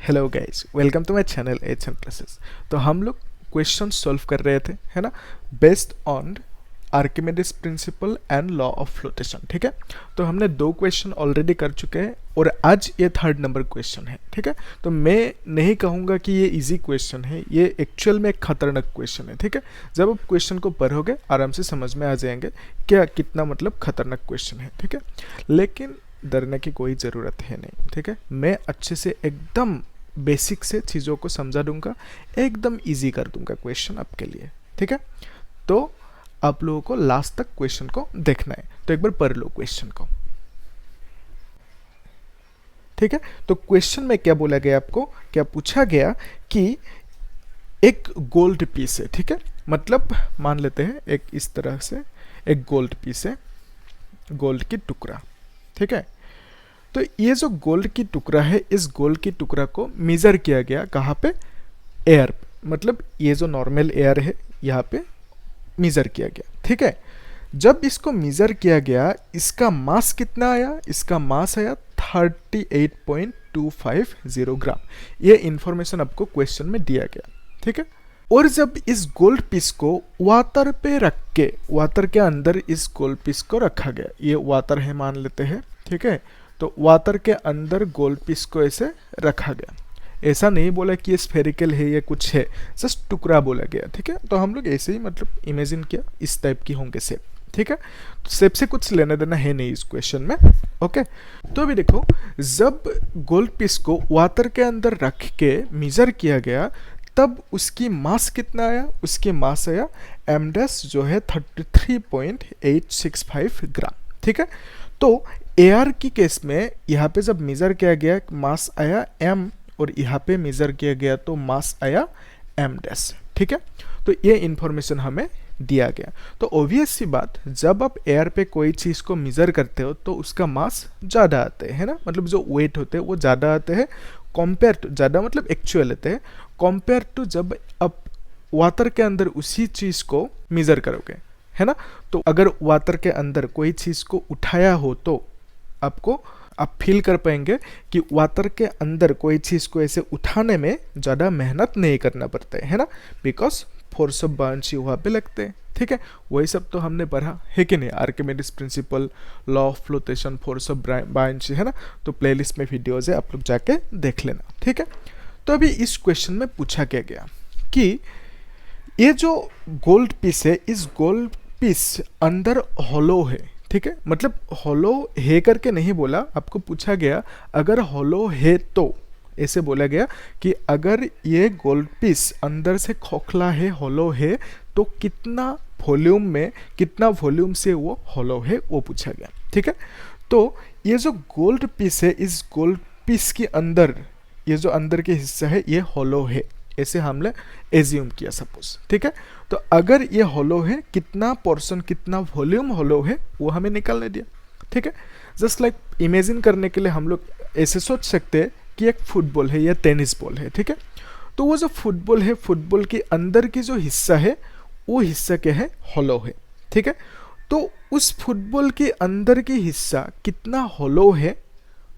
Hello guys, welcome to my channel H N classes. तो हम लोग क्वेश्चन सॉल्व कर रहे थे, है ना, based on Archimedes principal and law of flotation. ठीक है, तो हमने दो क्वेश्चन ऑलरेडी कर चुके हैं और आज ये थर्ड नंबर क्वेश्चन है। ठीक है, तो मैं नहीं कहूँगा कि ये इजी क्वेश्चन है, ये एक्चुअल में एक खतरनाक क्वेश्चन है। ठीक है, जब आप क्वेश्चन को पढ़ोगे आराम से समझ में आ जाएंगे क्या कितना मतलब खतरनाक क्वेश्चन है। ठीक है, लेकिन डरने की कोई ज़रूरत है नहीं। ठीक है, मैं अच्छे से एकदम बेसिक से चीज़ों को समझा दूंगा, एकदम इजी कर दूंगा क्वेश्चन आपके लिए। ठीक है, तो आप लोगों को लास्ट तक क्वेश्चन को देखना है, तो एक बार पढ़ लो क्वेश्चन को। ठीक है, तो क्वेश्चन में क्या बोला गया, आपको क्या पूछा गया कि एक गोल्ड पीस है। ठीक है, मतलब मान लेते हैं एक इस तरह से एक गोल्ड पीस है, गोल्ड की टुकड़ा। ठीक है, तो ये जो गोल्ड की टुकड़ा है, इस गोल्ड की टुकड़ा को मेजर किया गया कहाँ पे, एयर, मतलब ये जो नॉर्मल एयर है यहाँ पे मेजर किया गया। ठीक है, जब इसको मेजर किया गया, इसका मास कितना आया, इसका मास आया 38.250 ग्राम। ये इंफॉर्मेशन आपको क्वेश्चन में दिया गया। ठीक है, और जब इस गोल्ड पीस को वाटर पे रख के, वाटर के अंदर इस गोल्ड पीस को रखा गया, ये वाटर है मान लेते हैं। ठीक है, तो वाटर के अंदर गोल्ड पीस को ऐसे रखा गया, ऐसा नहीं बोला कि ये स्फेरिकल है या कुछ है, जस्ट टुकड़ा बोला गया। ठीक है, तो हम लोग ऐसे ही मतलब इमेजिन किया इस टाइप की होंगे शेप। ठीक है, तो शेप से कुछ लेना देना है नहीं इस क्वेश्चन में। ओके, तो अभी देखो, जब गोल्ड पीस को वाटर के अंदर रख के मेजर किया गया, तब उसकी मास कितना आया, उसकी मास आया एम डैश जो है 33.865 ग्राम। ठीक है, तो एयर की केस में यहाँ पे जब मेजर किया गया मास आया एम, और यहाँ पे मेजर किया गया तो मास आया एम डैश। ठीक है, तो ये इंफॉर्मेशन हमें दिया गया। तो ऑब्वियस सी बात, जब आप एयर पे कोई चीज़ को मेजर करते हो तो उसका मास ज़्यादा आते हैं, है ना, मतलब जो वेट होते हैं वो ज़्यादा आते हैं कंपेयर टू, ज़्यादा मतलब एक्चुअल होते हैं कंपेयर टू जब आप वाटर के अंदर उसी चीज़ को मेजर करोगे, है ना। तो अगर वाटर के अंदर कोई चीज़ को उठाया हो तो आप फील कर पाएंगे कि वाटर के अंदर कोई चीज़ को ऐसे उठाने में ज़्यादा मेहनत नहीं करना पड़ता है ना, बिकॉज फोर्स ऑफ बाउंसी वहाँ पे लगते हैं। ठीक है, वही सब तो हमने पढ़ा है कि नहीं, Archimedes principal, law of flotation, force of bouncy, है ना। तो प्लेलिस्ट में वीडियोज है, आप लोग जाके देख लेना। ठीक है, तो अभी इस क्वेश्चन में पूछा क्या गया कि ये जो गोल्ड पीस है, इस गोल्ड पीस अंदर हॉलो है। ठीक है, मतलब हॉलो है करके नहीं बोला, आपको पूछा गया अगर हॉलो है तो, ऐसे बोला गया कि अगर ये गोल्ड पीस अंदर से खोखला है, हॉलो है, तो कितना वॉल्यूम में, कितना वॉल्यूम से वो हॉलो है, वो पूछा गया। ठीक है, तो ये जो गोल्ड पीस है, इस गोल्ड पीस के अंदर ये जो अंदर के हिस्सा है ये हॉलो है, ऐसे हमने एज्यूम किया सपोज। ठीक है, तो अगर ये हॉलो है, कितना पोर्शन, कितना वॉल्यूम हॉलो है, वो हमें निकालने दिया। ठीक है, जस्ट लाइक इमेजिन करने के लिए हम लोग ऐसे सोच सकते हैं कि एक फुटबॉल है या टेनिस बॉल है। ठीक है, तो वो जो फुटबॉल है, फुटबॉल के अंदर की जो हिस्सा है, वो हिस्सा क्या है, हॉलो है। ठीक है, तो उस फुटबॉल के अंदर की हिस्सा कितना हॉलो है,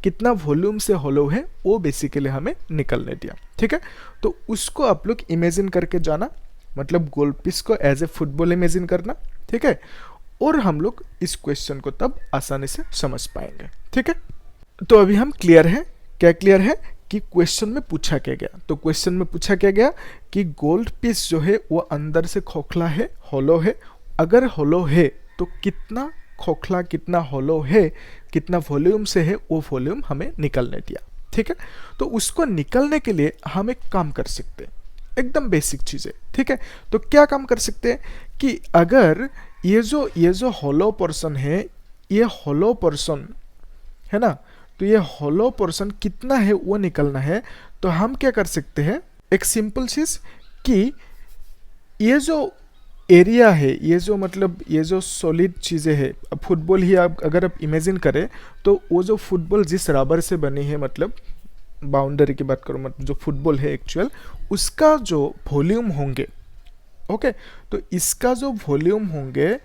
कितना वॉल्यूम से हॉलो है, वो बेसिकली हमें निकलने दिया। ठीक है, तो उसको आप लोग इमेजिन करके जाना, मतलब गोल्ड पीस को एज ए फुटबॉल इमेजिन करना। ठीक है, और हम लोग इस क्वेश्चन को तब आसानी से समझ पाएंगे। ठीक है, तो अभी हम क्लियर है, क्या क्लियर है कि क्वेश्चन में पूछा क्या गया। तो क्वेश्चन में पूछा क्या गया कि गोल्ड पीस जो है वो अंदर से खोखला है, हॉलो है। अगर हॉलो है तो कितना खोखला, कितना हॉलो है, कितना वॉल्यूम से है, वो वॉल्यूम हमें निकलने दिया। ठीक है, तो उसको निकलने के लिए हम एक काम कर सकते हैं, एकदम बेसिक चीज़ है। ठीक है, तो क्या काम कर सकते हैं कि अगर ये जो हॉलो पोर्शन है, ये हॉलो पोर्शन है ना, तो ये हॉलो पोर्शन कितना है वो निकलना है। तो हम क्या कर सकते हैं, एक सिंपल चीज़ कि ये जो एरिया है, ये जो मतलब ये जो सॉलिड चीज़ें हैं, अब फुटबॉल ही आप अगर आप इमेजिन करें, तो वो जो फुटबॉल जिस रबर से बनी है, मतलब बाउंड्री की बात करो, मतलब जो फुटबॉल है एक्चुअल, उसका जो वॉल्यूम होंगे, ओके, तो इसका जो वॉल्यूम होंगे,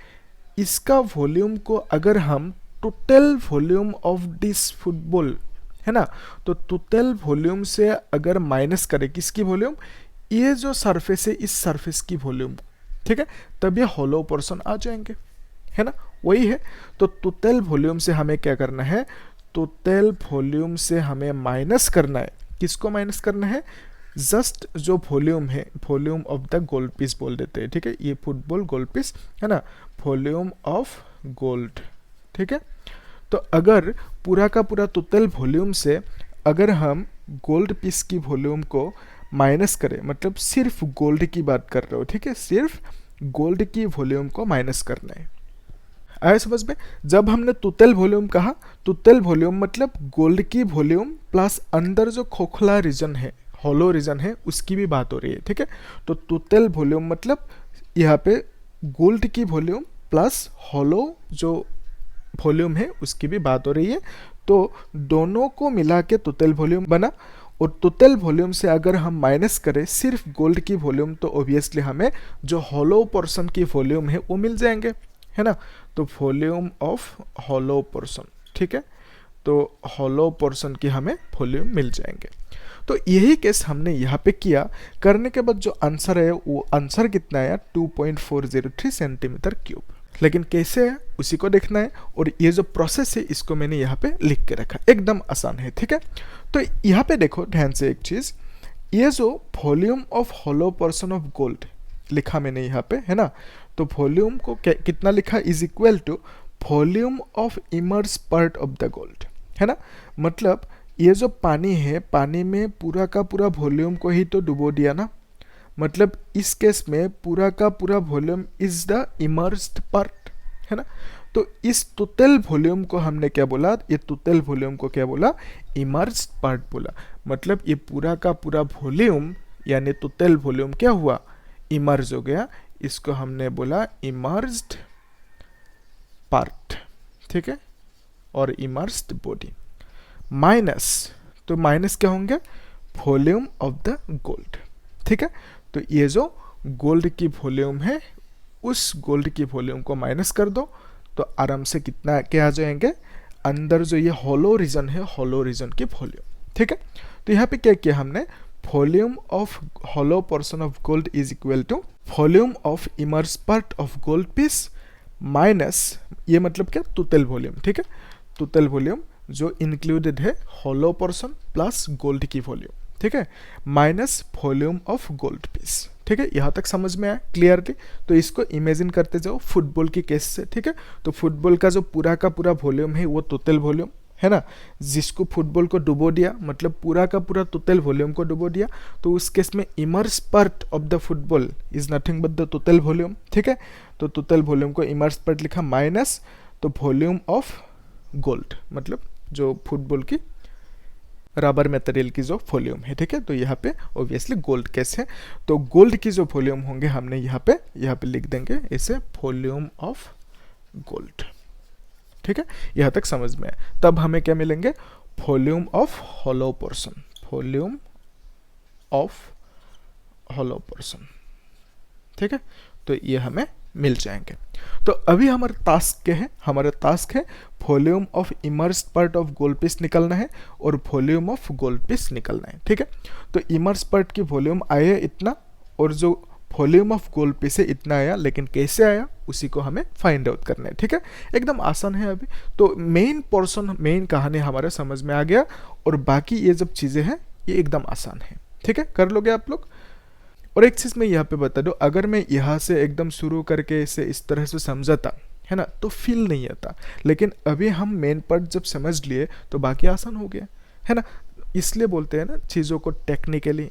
इसका वॉल्यूम को अगर हम total volume of this football है ना। तो टोटल वॉल्यूम से अगर माइनस करें किसकी वॉल्यूम, ये जो सरफेस है इस सरफेस की वॉल्यूम, ठीक है, तब ये हॉलो पोर्शन आ जाएंगे, है ना, वही है। तो टोटल वॉल्यूम से हमें क्या करना है, टोटल वॉल्यूम से हमें माइनस करना है, किसको माइनस करना है, जस्ट जो वॉल्यूम है, volume of the gold piece बोल देते हैं, ठीक है, ये फुटबॉल गोल्ड पीस है ना, वॉल्यूम ऑफ गोल्ड, ठीक है। तो अगर पूरा का पूरा टोटल वॉल्यूम से अगर हम गोल्ड पीस की वॉल्यूम को माइनस करें, मतलब सिर्फ गोल्ड की बात कर रहे हो, ठीक है, सिर्फ गोल्ड की वॉल्यूम को माइनस करना है। आया समझ में। जब हमने टोटल वॉल्यूम कहा, टोटल वॉल्यूम मतलब गोल्ड की वॉल्यूम प्लस अंदर जो खोखला रीजन है, हॉलो रीजन है, उसकी भी बात हो रही है, ठीक है। तो टोटल वॉल्यूम मतलब यहाँ पे गोल्ड की वॉल्यूम प्लस हॉलो जो वॉल्यूम है उसकी भी बात हो रही है। तो दोनों को मिला के टोटल वॉल्यूम बना, और टोटल वॉल्यूम से अगर हम माइनस करें सिर्फ गोल्ड की वॉल्यूम, तो ऑब्वियसली हमें जो हॉलो पोर्शन की वॉल्यूम है वो मिल जाएंगे, है ना। तो वॉल्यूम ऑफ हॉलो पोर्शन, ठीक है, तो हॉलो पोर्शन की हमें वॉल्यूम मिल जाएंगे। तो यही केस हमने यहाँ पे किया, करने के बाद जो आंसर है वो आंसर कितना आया, 2.403 सेंटीमीटर क्यूब। लेकिन कैसे है उसी को देखना है, और ये जो प्रोसेस है इसको मैंने यहाँ पे लिख के रखा, एकदम आसान है, ठीक है। तो यहाँ पे देखो ध्यान से एक चीज, ये जो volume of hollow portion of gold लिखा मैंने यहाँ पे, है ना, तो वॉल्यूम को कितना लिखा, is equal to volume of immerse part of the gold, है ना। मतलब ये जो पानी है, पानी में पूरा का पूरा वॉल्यूम को ही तो डुबो दिया ना, मतलब इस केस में पूरा का पूरा volume is the immersed part, है ना। तो इस टोटल वॉल्यूम को हमने क्या बोला, ये टोटल वॉल्यूम को क्या बोला, इमर्स्ड पार्ट बोला। मतलब ये पूरा का पूरा वॉल्यूम यानी टोटल वॉल्यूम क्या हुआ, इमर्ज हो गया, इसको हमने बोला इमर्स्ड पार्ट, ठीक है, और इमर्स्ड बॉडी। माइनस, तो माइनस क्या होंगे, वॉल्यूम ऑफ द गोल्ड, ठीक है। तो ये जो गोल्ड की वॉल्यूम है उस गोल्ड की वॉल्यूम को माइनस कर दो, तो आराम से कितना क्या आ जाएंगे, अंदर जो ये हॉलो रीजन है, हॉलो रीजन की वॉल्यूम, ठीक है। तो यहाँ पे क्या किया हमने, volume of hollow portion of gold is equal to volume of immerse part of gold piece minus, ये मतलब क्या, टोटल वॉल्यूम, ठीक है, टोटल वॉल्यूम जो इंक्लूडेड है हॉलो पोर्शन प्लस गोल्ड की वॉल्यूम, ठीक है, minus volume of gold piece, ठीक है। यहाँ तक समझ में आया क्लियरली। तो इसको इमेजिन करते जाओ फुटबॉल की केस से, ठीक है। तो फुटबॉल का जो पूरा का पूरा वॉल्यूम है वो टोटल वॉल्यूम है ना, जिसको फुटबॉल को डुबो दिया, मतलब पूरा का पूरा टोटल वॉल्यूम को डुबो दिया, तो उस केस में immerse part of the football is nothing but the total volume, ठीक है। तो टोटल वॉल्यूम को इमर्स पार्ट लिखा माइनस, तो वॉल्यूम ऑफ गोल्ड मतलब जो फुटबॉल की रबर मटेरियल की जो वॉल्यूम है, ठीक है। तो यहाँ पे ऑब्वियसली गोल्ड केस है, तो गोल्ड की जो वॉल्यूम होंगे हमने यहाँ पे लिख देंगे इसे वॉल्यूम ऑफ गोल्ड, ठीक है। यहाँ तक समझ में है। तब हमें क्या मिलेंगे, volume of hollow portion, volume of hollow portion, ठीक है। तो ये हमें मिल जाएंगे। तो अभी हमारा टास्क क्या है, हमारा टास्क है volume of immersed part of gold piece निकालना है और वॉल्यूम ऑफ गोल्ड पीस निकालना है, ठीक है। तो इमर्स पार्ट की वॉल्यूम आया इतना और जो वॉल्यूम ऑफ गोल्ड पीस है इतना आया, लेकिन कैसे आया उसी को हमें फाइंड आउट करना है, ठीक है। एकदम आसान है अभी। तो मेन पोर्शन, मेन कहानी हमारे समझ में आ गया, और बाकी ये जब चीज़ें हैं ये एकदम आसान है, ठीक है, कर लोगे आप लोग। और एक चीज़ मैं यहाँ पे बता दूँ, अगर मैं यहाँ से एकदम शुरू करके इसे इस तरह से समझाता है ना, तो फील नहीं आता, लेकिन अभी हम मेन पार्ट जब समझ लिए तो बाकी आसान हो गया, है ना। इसलिए बोलते हैं ना, चीज़ों को टेक्निकली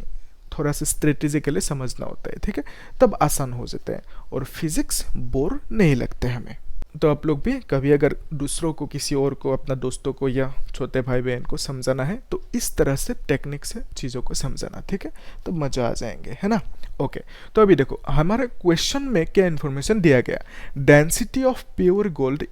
थोड़ा सा स्ट्रेटेजिकली समझना होता है, ठीक है, तब आसान हो जाते हैं और फिजिक्स बोर नहीं लगते हमें। तो आप लोग भी कभी अगर दूसरों को, किसी और को, अपना दोस्तों को या छोटे भाई बहन को समझाना है तो इस तरह से टेक्निक से चीज़ों को समझाना, ठीक है, तो मज़ा आ जाएंगे, है ना। ओके, तो अभी देखो हमारे क्वेश्चन में क्या इन्फॉर्मेशन दिया गया, density of pure gold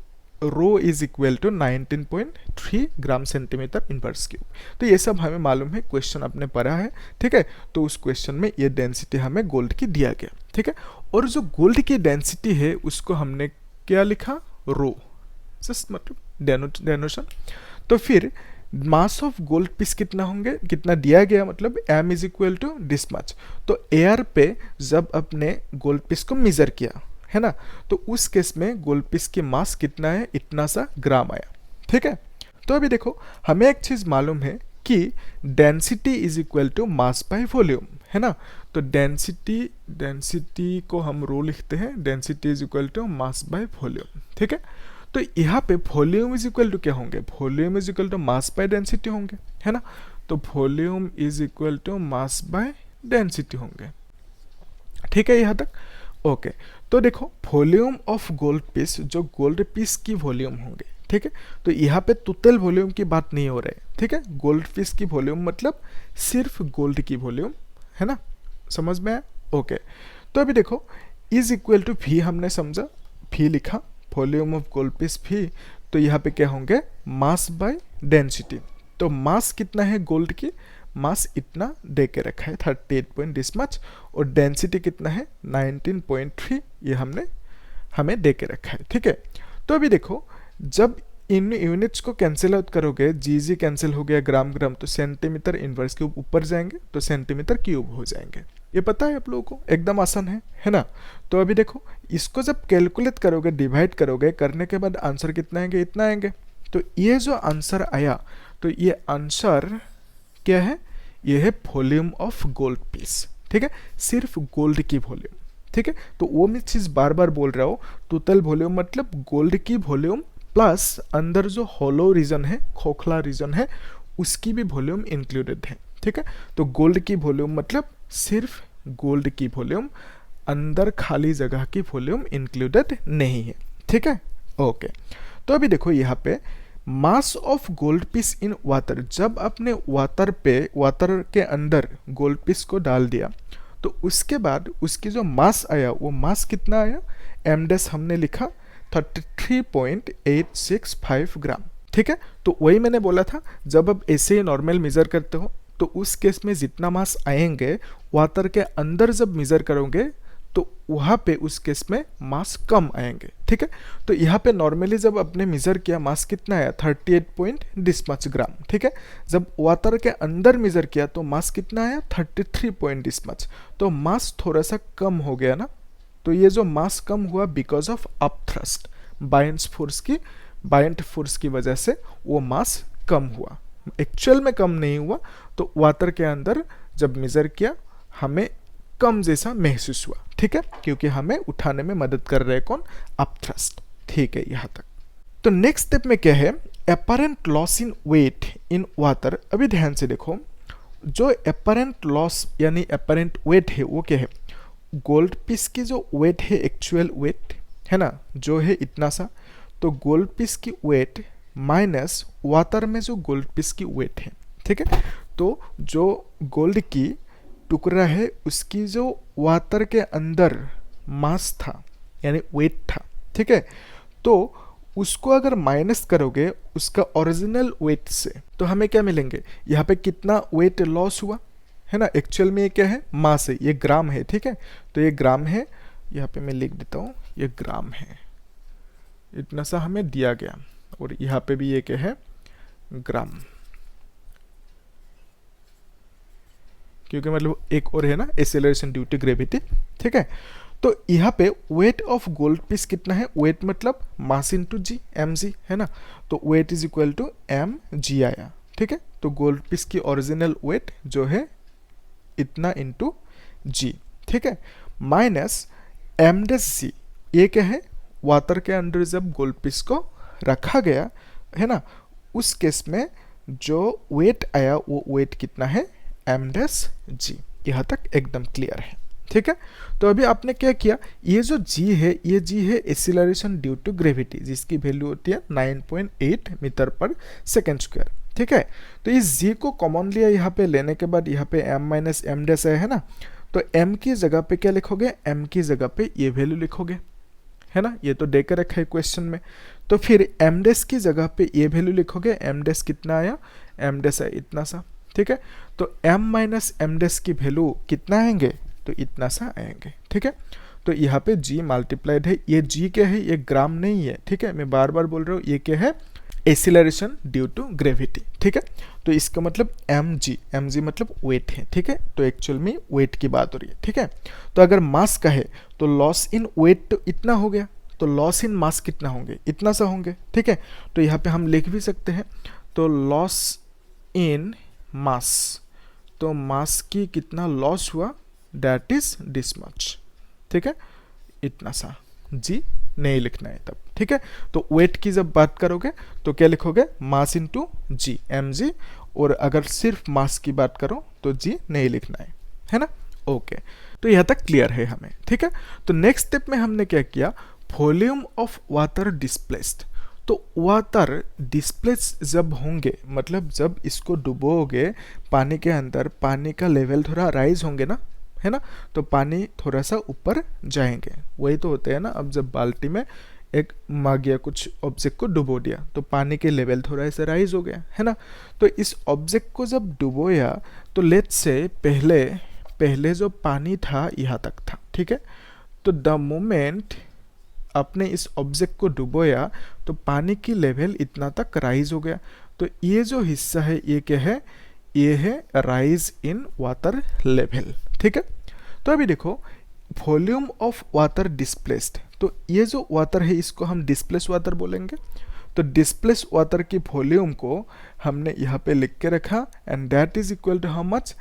rho is equal to 19.3 gram centimetre inverse cube. तो ये सब हमें मालूम है, क्वेश्चन आपने पढ़ा है, ठीक है। तो उस क्वेश्चन में ये डेंसिटी हमें गोल्ड की दिया गया, ठीक है। और जो गोल्ड की डेंसिटी है उसको हमने क्या लिखा, रो, जस्ट मतलब डेनोशन। तो फिर मास ऑफ गोल्ड पीस कितना होंगे, कितना दिया गया, मतलब m is equal to this much. तो एयर पे जब अपने गोल्ड पीस को मेजर किया है ना, तो उस केस में गोल्ड पीस की मास कितना है, इतना सा ग्राम आया। ठीक है, तो अभी देखो हमें एक चीज मालूम है कि density is equal to mass by volume, है ना। तो डेंसिटी को हम रो लिखते हैं, density is equal to mass by volume. ठीक है, तो यहाँ पे वॉल्यूम इज इक्वल टू क्या होंगे, volume is equal to mass by density होंगे, है ना। तो volume is equal to mass by density होंगे। ठीक है यहाँ तक, ओके। तो देखो वॉल्यूम ऑफ गोल्ड पीस, जो गोल्ड पीस की वॉल्यूम होंगे, ठीक है। तो यहाँ पे टोटल वॉल्यूम की बात नहीं हो रही है, ठीक है। गोल्ड पीस की वॉल्यूम मतलब सिर्फ गोल्ड की वॉल्यूम, है ना, समझ में आया, ओके। तो अभी देखो इज इक्वल टू भी हमने समझा, भी लिखा, वॉल्यूम ऑफ गोल्ड पीस भी, तो यहाँ पे क्या होंगे, मास बाय डेंसिटी। तो मास कितना है गोल्ड की, मास इतना दे के रखा है 38 पॉइंट दिस मच, और डेंसिटी कितना है 19.3, ये हमें दे के रखा है। ठीक है, तो अभी देखो जब इन यूनिट्स को कैंसिल आउट करोगे, जी कैंसिल हो गया, ग्राम ग्राम, तो सेंटीमीटर इनवर्स क्यूब ऊपर जाएंगे तो सेंटीमीटर क्यूब हो जाएंगे। ये पता है आप लोगों को, एकदम आसान है ना। तो अभी देखो इसको जब कैलकुलेट करोगे, डिवाइड करोगे, करने के बाद आंसर कितना आएंगे, इतना आएंगे। तो ये जो आंसर आया, तो ये आंसर क्या है, ये है वॉल्यूम ऑफ गोल्ड पीस। ठीक है, सिर्फ गोल्ड की वॉल्यूम। ठीक है, तो वो मैं चीज बार बार बोल रहा हूँ, टोटल वॉल्यूम मतलब गोल्ड की वॉल्यूम प्लस अंदर जो होलो रीजन है, खोखला रीजन है, उसकी भी वॉल्यूम इंक्लूडेड है। ठीक है, तो गोल्ड की वॉल्यूम मतलब सिर्फ गोल्ड की वॉल्यूम, अंदर खाली जगह की वॉल्यूम इंक्लूडेड नहीं है। ठीक है, ओके। तो अभी देखो यहाँ पे mass of gold piece in water, जब आपने वाटर के अंदर गोल्ड पीस को डाल दिया, तो उसके बाद उसकी जो मास आया, वो मास कितना आया, एम डैश हमने लिखा 33.865 ग्राम। ठीक है, तो वही मैंने बोला था, जब आप ऐसे ही नॉर्मल मेजर करते हो, तो उस केस में जितना मास आएंगे वाटर के अंदर जब मेजर करोगे, तो वहाँ पे उस केस में मास कम आएंगे। ठीक है, तो यहाँ पे नॉर्मली जब आपने मेजर किया, मास कितना आया 38 पॉइंट दिस मच ग्राम। ठीक है, जब वाटर के अंदर मेजर किया तो मास कितना आया 33 पॉइंट दिस मच, तो मास थोड़ा सा कम हो गया ना। तो ये जो मास कम हुआ because of up thrust, buoyant force की वजह से वो मास कम हुआ, एक्चुअल में कम नहीं हुआ। तो वाटर के अंदर जब मेजर किया हमें कम जैसा महसूस हुआ। ठीक है, क्योंकि हमें उठाने में मदद कर रहे कौन, अप थ्रस्ट। ठीक है यहाँ तक। तो नेक्स्ट स्टेप में क्या है, apparent loss in weight in water. अभी ध्यान से देखो, जो अपरेंट लॉस यानी अपरेंट वेट है वो क्या है, गोल्ड पीस की जो वेट है, एक्चुअल वेट है ना, जो है इतना सा, तो गोल्ड पीस की वेट माइनस वाटर में जो गोल्ड पीस की वेट है। ठीक है, तो जो गोल्ड की टुकड़ा है उसकी जो वाटर के अंदर मास था यानी वेट था, ठीक है, तो उसको अगर माइनस करोगे उसका ओरिजिनल वेट से, तो हमें क्या मिलेंगे, यहाँ पे कितना वेट लॉस हुआ है ना। एक्चुअल में ये क्या है, मास है, ये ग्राम है। ठीक है, तो ये ग्राम है, यहाँ पे मैं लिख देता हूँ, ये ग्राम है, इतना सा हमें दिया गया, और यहाँ पे भी ये क्या है, ग्राम, क्योंकि मतलब एक और है ना, एक्सेलरेशन ड्यू टू ग्रेविटी। ठीक है, तो यहाँ पे वेट ऑफ गोल्ड पीस कितना है, वेट मतलब मास इनटू जी, एम जी है ना, तो weight is equal to m g आया। ठीक है, तो गोल्ड पीस की ओरिजिनल वेट जो है इतना इनटू जी। ठीक है, माइनस एम डैश जी, ये क्या है, वाटर के अंदर जब गोल्ड पीस को रखा गया है ना, उस केस में जो वेट आया वो वेट कितना है, एम डैश जी। यहाँ तक एकदम क्लियर है। ठीक है, तो अभी आपने क्या किया, ये जो जी है, ये जी है एक्सीलरेशन ड्यू टू ग्रेविटी, जिसकी वैल्यू होती है 9.8 मीटर पर सेकेंड स्क्वायर। ठीक है, तो इस जी को कॉमन लिया यहाँ पे, लेने के बाद यहाँ पे एम माइनस एम डैश है ना, तो एम की जगह पे क्या लिखोगे, एम की जगह पे ये वैल्यू लिखोगे, है ना, ये तो देकर रखा है क्वेश्चन में। तो फिर एम डैश की जगह पे ये वैल्यू लिखोगे, एम डैश कितना आया, एम डैश है इतना सा। ठीक है, तो m माइनस एम डैश की वैल्यू कितना आएंगे, तो इतना सा आएंगे। ठीक है, तो यहाँ पे g मल्टीप्लाइड है, ये g क्या है, ये ग्राम नहीं है। ठीक है, मैं बार बार बोल रहा हूँ, ये क्या है, एसिलरेशन ड्यू टू ग्रेविटी, ठीक है। तो इसका मतलब mg मतलब वेट है, ठीक है। तो एक्चुअल में वेट की बात हो रही है, ठीक है। तो अगर मास का है तो लॉस इन वेट तो इतना हो गया, तो लॉस इन मास कितना होंगे, इतना सा होंगे, ठीक है। तो यहाँ पे हम लिख भी सकते हैं, तो लॉस इन मास, तो मास की कितना लॉस हुआ, दैट इज दिस मच, ठीक है, इतना सा, जी नहीं लिखना है तब, ठीक है। तो वेट की जब बात करोगे तो क्या लिखोगे, मास इंटू जी, mg, और अगर सिर्फ मास की बात करो तो जी नहीं लिखना है ना। ओके, तो यहाँ तक क्लियर है हमें, ठीक है। तो नेक्स्ट स्टेप में हमने क्या किया, वॉल्यूम ऑफ वाटर डिस्प्लेस्ड। तो वाटर डिस्प्लेस जब होंगे, मतलब जब इसको डुबोगे पानी के अंदर, पानी का लेवल थोड़ा राइज होंगे ना, है ना, तो पानी थोड़ा सा ऊपर जाएंगे, वही तो होते हैं ना। अब जब बाल्टी में एक मग या कुछ ऑब्जेक्ट को डुबो दिया तो पानी के लेवल थोड़ा ऐसे राइज हो गया, है ना। तो इस ऑब्जेक्ट को जब डुबोया तो लेट्स से पहले जो पानी था यहाँ तक था, ठीक है। तो द मोमेंट आपने इस ऑब्जेक्ट को डुबोया तो पानी की लेवल इतना तक राइज हो गया। तो ये जो हिस्सा है ये क्या है, ये है राइज इन वाटर लेवल, ठीक है। तो अभी देखो वॉल्यूम ऑफ वाटर डिस्प्लेस्ड, तो ये जो वाटर है इसको हम डिस्प्लेस वाटर बोलेंगे। तो डिस्प्लेस वाटर की वॉल्यूम को हमने यहाँ पे लिख के रखा, and that is equal to how much,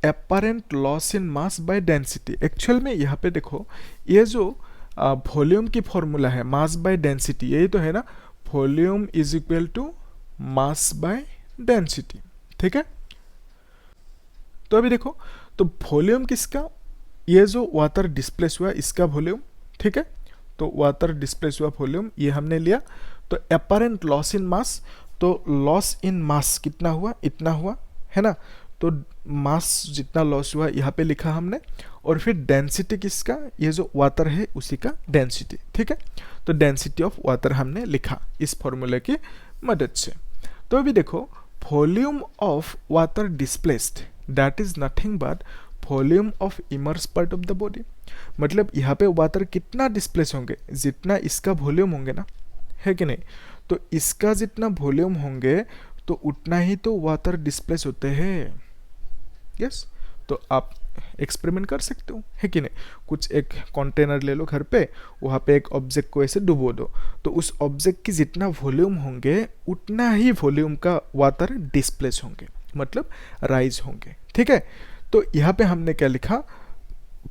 apparent loss in mass by density. Actual में यहाँ पे देखो ये जो वॉल्यूम की फॉर्मूला है मास बाय डेंसिटी, यही तो है ना, volume is equal to mass by density, ठीक है। तो अभी देखो, तो वॉल्यूम किसका, ये जो वाटर डिस्प्लेस हुआ इसका वॉल्यूम, ठीक है। तो वाटर डिस्प्लेस हुआ वॉल्यूम ये हमने लिया। तो अपरेंट लॉस इन मास, तो लॉस इन मास कितना हुआ, इतना हुआ, है ना। तो मास जितना लॉस हुआ यहाँ पे लिखा हमने, और फिर डेंसिटी किसका, ये जो वाटर है उसी का डेंसिटी, ठीक है। तो डेंसिटी ऑफ वाटर हमने लिखा इस फॉर्मूले की मदद से। तो अभी देखो volume of water displaced that is nothing but volume of immerse part of the body. मतलब यहाँ पे वाटर कितना डिस्प्लेस होंगे, जितना इसका वॉल्यूम होंगे ना, है कि नहीं। तो इसका जितना वॉल्यूम होंगे तो उतना ही तो वाटर डिस्प्लेस होते हैं, यस। तो आप एक्सपेरिमेंट कर सकते हो, है कि नहीं। कुछ एक कंटेनर ले लो घर पे, वहाँ पे एक ऑब्जेक्ट को ऐसे डुबो दो, तो उस ऑब्जेक्ट की जितना वॉल्यूम होंगे उतना ही वॉल्यूम का वाटर डिस्प्लेस होंगे, मतलब राइज होंगे, ठीक है। तो यहाँ पे हमने क्या लिखा,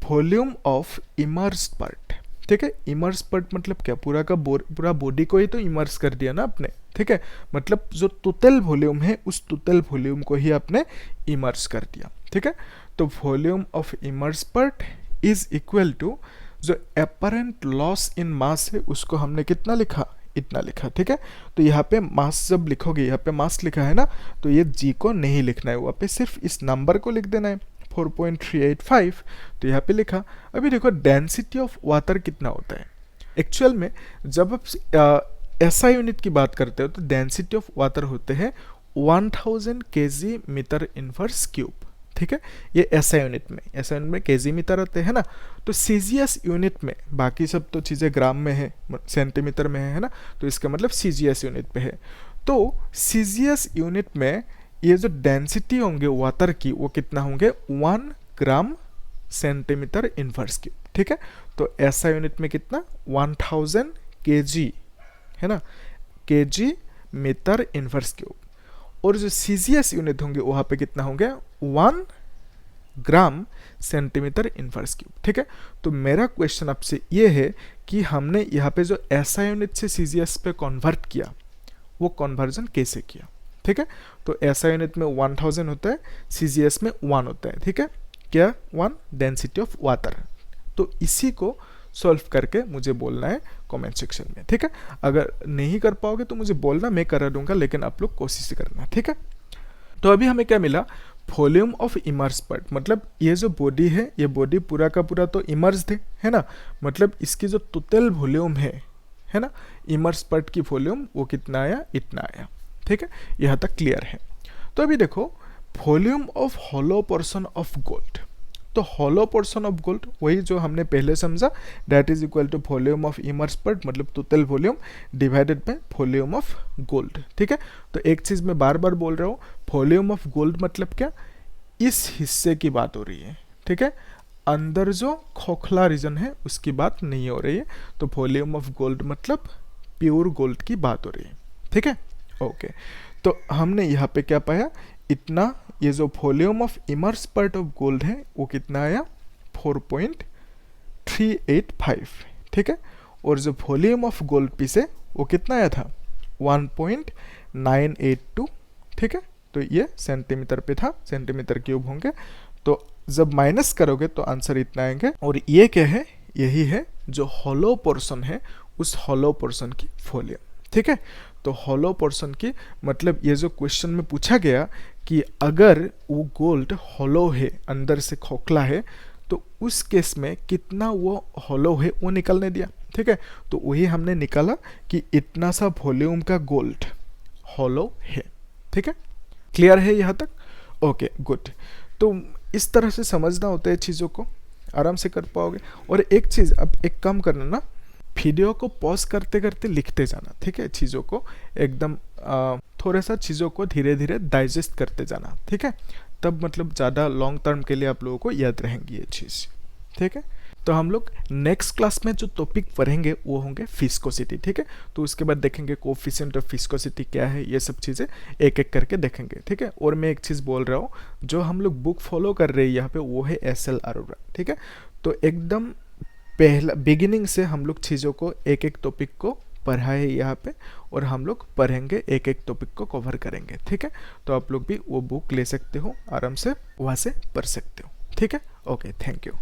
वॉल्यूम ऑफ इमर्स्ड पार्ट, ठीक है। इमर्स पार्ट मतलब क्या, पूरा बॉडी को ही तो इमर्स कर दिया ना आपने, ठीक है। मतलब जो टोटल वॉल्यूम है उस टोटल वॉल्यूम को ही आपने इमर्स कर दिया, ठीक है। तो volume of immerse part is equal to जो अपरेंट लॉस इन मास है उसको हमने कितना लिखा, इतना लिखा, ठीक है। तो यहाँ पे मास जब लिखोगे, यहाँ पे मास लिखा है ना, तो ये जी को नहीं लिखना है, वहाँ पे सिर्फ इस नंबर को लिख देना है 4.385, तो यहाँ पे लिखा। अभी देखो डेंसिटी ऑफ वाटर कितना होता है। एक्चुअल में जब आप ऐसा यूनिट की बात करते हो तो डेंसिटी ऑफ वाटर होते हैं 1000 kg मीटर इनवर्स क्यूब, ठीक है। ये ऐसा यूनिट में केजी मीटर आते हैं ना। तो सीजीएस यूनिट में, बाकी सब तो चीज़ें ग्राम में है, सेंटीमीटर में है ना, तो इसका मतलब सीजीएस यूनिट पे है। तो सीजीएस यूनिट में ये जो डेंसिटी होंगे वाटर की वो कितना होंगे, 1 ग्राम सेंटीमीटर इनवर्स क्यूब, ठीक है। तो ऐसा यूनिट में कितना, 1000 kg, है ना, kg मीटर इनवर्स क्यूब। और जो सीजीएस यूनिट होंगे वहाँ पे कितना होंगे, 1 ग्राम सेंटीमीटर इनवर्स क्यूब, ठीक है। तो मेरा क्वेश्चन आपसे ये है कि हमने यहाँ पे जो ऐसा यूनिट से सीजीएस पे कन्वर्ट किया वो कन्वर्जन कैसे किया, ठीक है। तो ऐसा यूनिट में 1000 होता है, सीजीएस में 1 होता है, ठीक है। क्या 1 डेंसिटी ऑफ वाटर। तो इसी को सॉल्व करके मुझे बोलना है कमेंट सेक्शन में, ठीक है। अगर नहीं कर पाओगे तो मुझे बोलना, मैं करा दूंगा, लेकिन आप लोग कोशिश करना, ठीक है। तो अभी हमें क्या मिला, वॉल्यूम ऑफ इमर्स पार्ट, मतलब ये जो बॉडी है ये बॉडी पूरा का पूरा तो इमर्स्ड है ना, मतलब इसकी जो टोटल वॉल्यूम है ना, इमर्स पार्ट की वॉल्यूम वो कितना आया, इतना आया, ठीक है। यहाँ तक क्लियर है। तो अभी देखो volume of hollow portion of gold. तो हॉलो पोर्शन ऑफ गोल्ड वही जो हमने पहले समझा, that is equal to volume of immerse part मतलब total volume divided by volume of gold. ठीक है, तो एक चीज़ मैं बार बार बोल रहा हूँ, वॉल्यूम ऑफ गोल्ड मतलब क्या, इस हिस्से की बात हो रही है। ठीक है, अंदर जो खोखला रीजन है उसकी बात नहीं हो रही है। तो वॉल्यूम ऑफ गोल्ड मतलब प्योर गोल्ड की बात हो रही है। ठीक है, ओके। तो हमने यहाँ पे क्या पाया, इतना ये जो volume of immerse part of gold है वो कितना आया 4.385। ठीक है, और जो वॉल्यूम ऑफ गोल्ड पीस है वो कितना आया था 1.982। ठीक है, तो ये सेंटीमीटर पे था, सेंटीमीटर क्यूब होंगे। तो जब माइनस करोगे तो आंसर इतना आएंगे। और ये क्या है, यही है जो हॉलो पोर्शन है, उस हॉलो पोर्शन की वॉल्यूम। ठीक है, तो हॉलो पोर्शन की मतलब ये जो क्वेश्चन में पूछा गया कि अगर वो गोल्ड हॉलो है, अंदर से खोखला है, तो उस केस में कितना वो हॉलो है वो निकालने दिया। ठीक है, तो वही हमने निकाला कि इतना सा वॉल्यूम का गोल्ड हॉलो है। ठीक है, क्लियर है यहाँ तक? Okay good. तो इस तरह से समझना होता है चीज़ों को, आराम से कर पाओगे। और एक चीज़, अब एक काम करना ना, वीडियो को पॉज करते करते लिखते जाना। ठीक है, चीज़ों को एकदम थोड़ा सा चीज़ों को धीरे धीरे डाइजेस्ट करते जाना। ठीक है, तब मतलब ज़्यादा लॉन्ग टर्म के लिए आप लोगों को याद रहेंगी ये चीज़। ठीक है, तो हम लोग नेक्स्ट क्लास में जो टॉपिक पढ़ेंगे वो होंगे फिस्कोसिटी। ठीक है, तो उसके बाद देखेंगे कोफिशिएंट ऑफ फिस्कोसिटी क्या है, ये सब चीज़ें एक एक करके देखेंगे। ठीक है, और मैं एक चीज़ बोल रहा हूँ, जो हम लोग बुक फॉलो कर रहे हैं यहाँ पे वो है SL अरोरा। ठीक है, तो एकदम पहला बिगिनिंग से हम लोग चीज़ों को एक एक टॉपिक को पढ़ा है यहाँ पे, और हम लोग पढ़ेंगे, एक एक टॉपिक को कवर करेंगे। ठीक है, तो आप लोग भी वो बुक ले सकते हो, आराम से वहाँ से पढ़ सकते हो। ठीक है, ओके, थैंक यू।